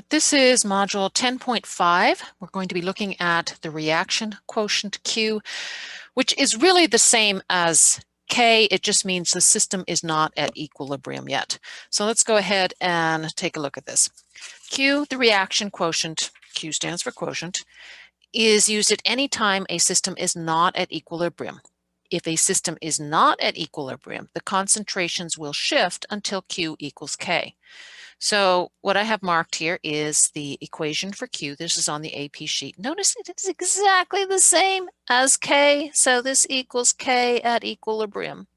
This is module 10.5. We're going to be looking at the reaction quotient Q, which is really the same as K. It just means the system is not at equilibrium yet. So let's go ahead and take a look at this. Q, the reaction quotient, Q stands for quotient, is used at any time a system is not at equilibrium. If a system is not at equilibrium, the concentrations will shift until Q equals K. So what I have marked here is the equation for Q. This is on the AP sheet. Notice it is exactly the same as K, so this equals K at equilibrium.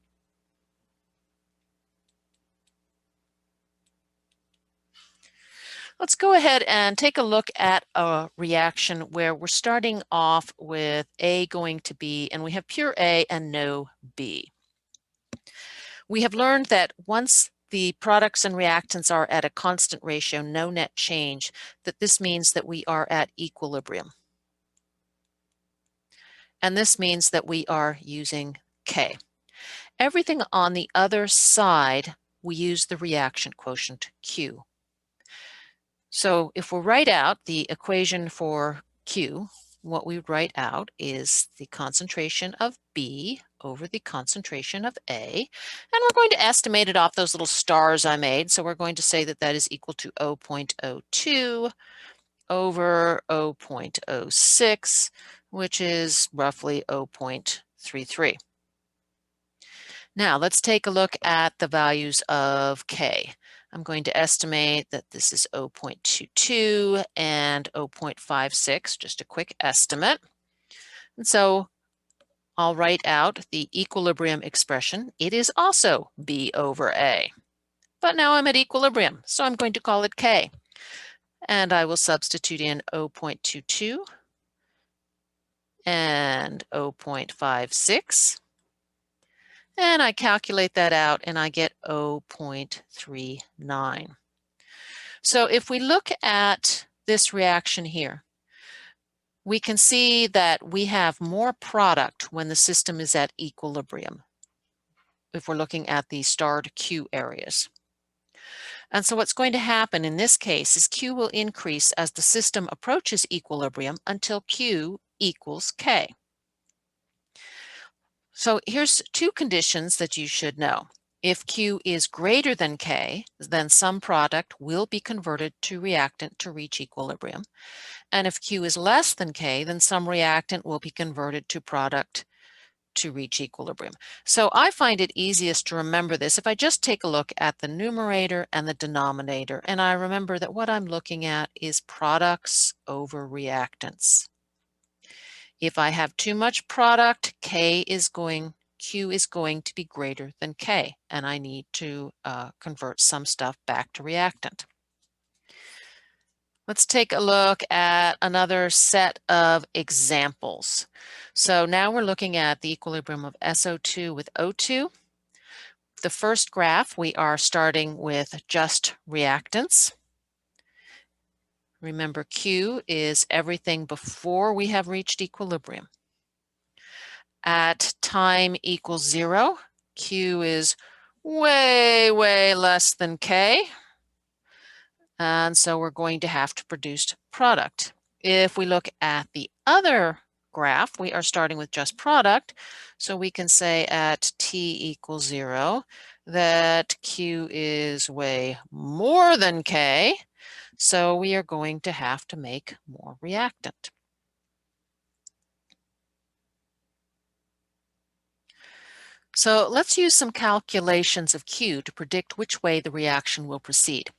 Let's go ahead and take a look at a reaction where we're starting off with A going to B, and we have pure A and no B. We have learned that once the products and reactants are at a constant ratio, no net change, that this means that we are at equilibrium. And this means that we are using K. Everything on the other side, we use the reaction quotient Q. So if we write out the equation for Q, what we write out is the concentration of B over the concentration of A. And we're going to estimate it off those little stars I made. So we're going to say that that is equal to 0.02 over 0.06, which is roughly 0.33. Now let's take a look at the values of K. I'm going to estimate that this is 0.22 and 0.56, just a quick estimate. And so I'll write out the equilibrium expression. It is also B over A. But now I'm at equilibrium, so I'm going to call it K. And I will substitute in 0.22 and 0.56. And I calculate that out and I get 0.39. So if we look at this reaction here, we can see that we have more product when the system is at equilibrium, if we're looking at the starred Q areas. And so what's going to happen in this case is Q will increase as the system approaches equilibrium until Q equals K. So here's two conditions that you should know. If Q is greater than K, then some product will be converted to reactant to reach equilibrium. And if Q is less than K, then some reactant will be converted to product to reach equilibrium. So I find it easiest to remember this if I just take a look at the numerator and the denominator, and I remember that what I'm looking at is products over reactants. If I have too much product, Q is going to be greater than K, and I need to convert some stuff back to reactant. Let's take a look at another set of examples. So now we're looking at the equilibrium of SO2 with O2. The first graph, we are starting with just reactants. Remember, Q is everything before we have reached equilibrium. At time equals 0, Q is way, way less than K. And so we're going to have to produce product. If we look at the other graph, we are starting with just product. So we can say at T equals 0 that Q is way more than K. So we are going to have to make more reactant. So let's use some calculations of Q to predict which way the reaction will proceed.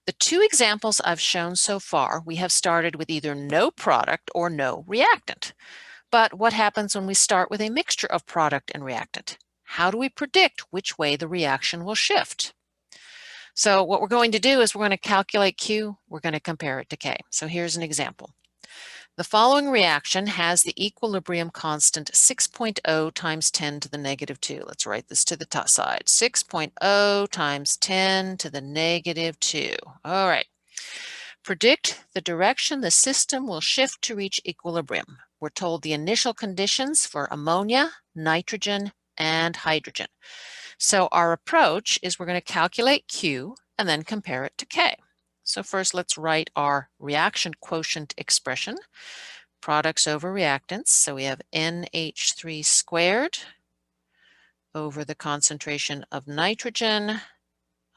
The two examples I've shown so far, we have started with either no product or no reactant. But what happens when we start with a mixture of product and reactant? How do we predict which way the reaction will shift? So what we're going to do is we're going to calculate Q, we're going to compare it to K. So here's an example. The following reaction has the equilibrium constant 6.0 times 10 to the negative 2. Let's write this to the top side. 6.0 times 10 to the negative 2. All right. Predict the direction the system will shift to reach equilibrium. We're told the initial conditions for ammonia, nitrogen, and hydrogen. So our approach is we're going to calculate Q and then compare it to K. So first, let's write our reaction quotient expression. Products over reactants. So we have NH3 squared over the concentration of nitrogen,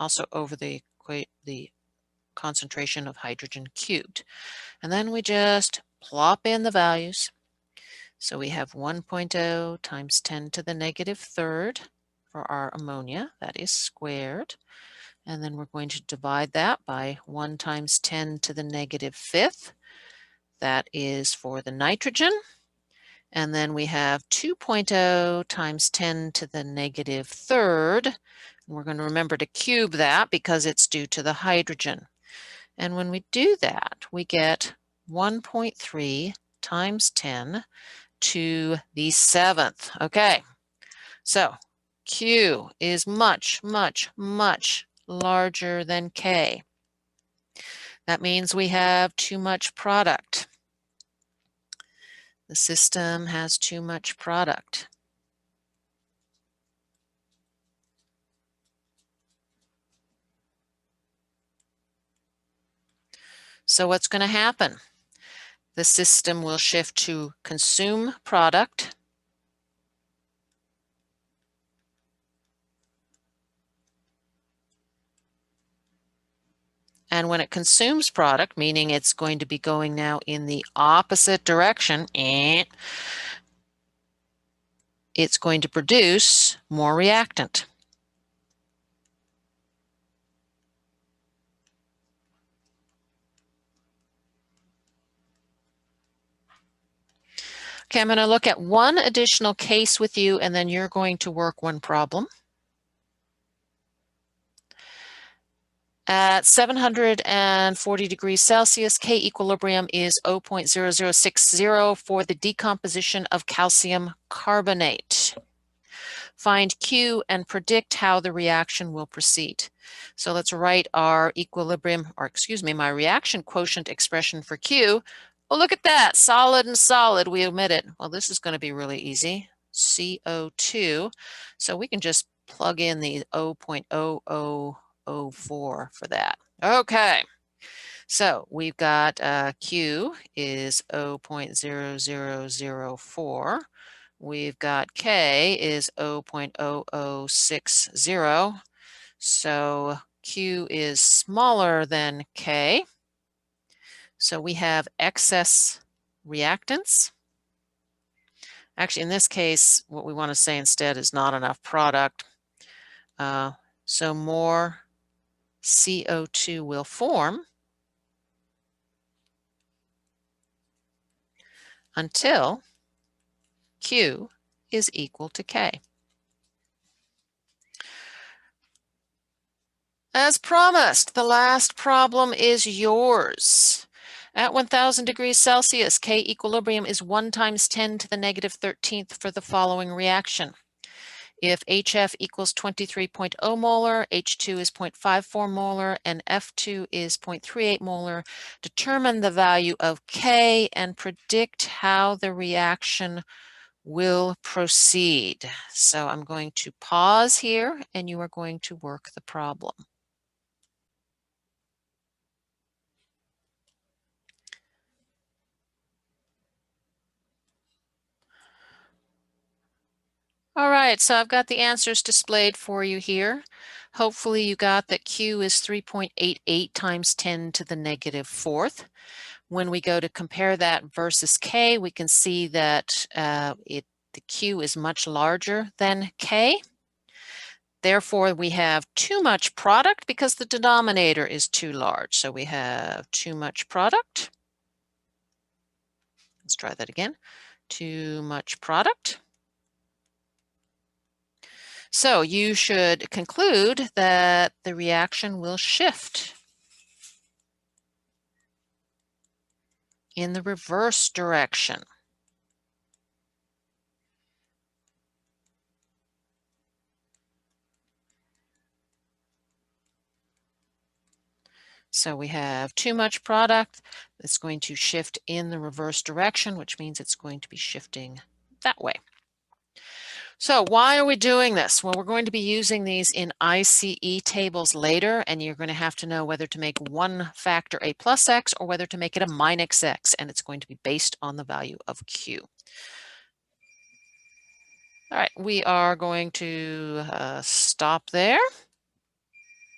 also over the concentration of hydrogen cubed. And then we just plop in the values. So we have 1.0 times 10 to the negative third for our ammonia, that is squared. And then we're going to divide that by 1 times 10 to the negative fifth. That is for the nitrogen. And then we have 2.0 times 10 to the negative third. And we're going to remember to cube that because it's due to the hydrogen. And when we do that, we get 1.3 times 10 to the seventh. Okay, so Q is much, much, much larger than K. That means we have too much product. The system has too much product. So what's going to happen? The system will shift to consume product. And when it consumes product, meaning it's going to be going now in the opposite direction, it's going to produce more reactant. Okay, I'm going to look at one additional case with you, and then you're going to work one problem. At 740 degrees Celsius, K equilibrium is 0.0060 for the decomposition of calcium carbonate. Find Q and predict how the reaction will proceed. So let's write our equilibrium, or excuse me, my reaction quotient expression for Q. Oh, look at that, solid and solid, we omit it. Well, this is going to be really easy, CO2. So we can just plug in the 0.0004 for that. Okay, so we've got Q is 0.0004. We've got K is 0.0060. So Q is smaller than K. So we have excess reactants. Actually, in this case, what we want to say instead is not enough product. So more CO2 will form until Q is equal to K. As promised, the last problem is yours. At 1000 degrees Celsius, K equilibrium is 1 times 10 to the negative 13th for the following reaction. If HF equals 23.0 molar, H2 is 0.54 molar, and F2 is 0.38 molar, determine the value of K and predict how the reaction will proceed. So I'm going to pause here, and you are going to work the problem. All right, so I've got the answers displayed for you here. Hopefully you got that Q is 3.88 times 10 to the negative fourth. When we go to compare that versus K, we can see that the Q is much larger than K. Therefore, we have too much product because the denominator is too large. So we have too much product. Let's try that again. Too much product. So you should conclude that the reaction will shift in the reverse direction. So we have too much product. It's going to shift in the reverse direction, which means it's going to be shifting that way. So why are we doing this? Well, we're going to be using these in ICE tables later, and you're going to have to know whether to make one factor a plus x or whether to make it a minus x, and it's going to be based on the value of Q. All right, we are going to stop there.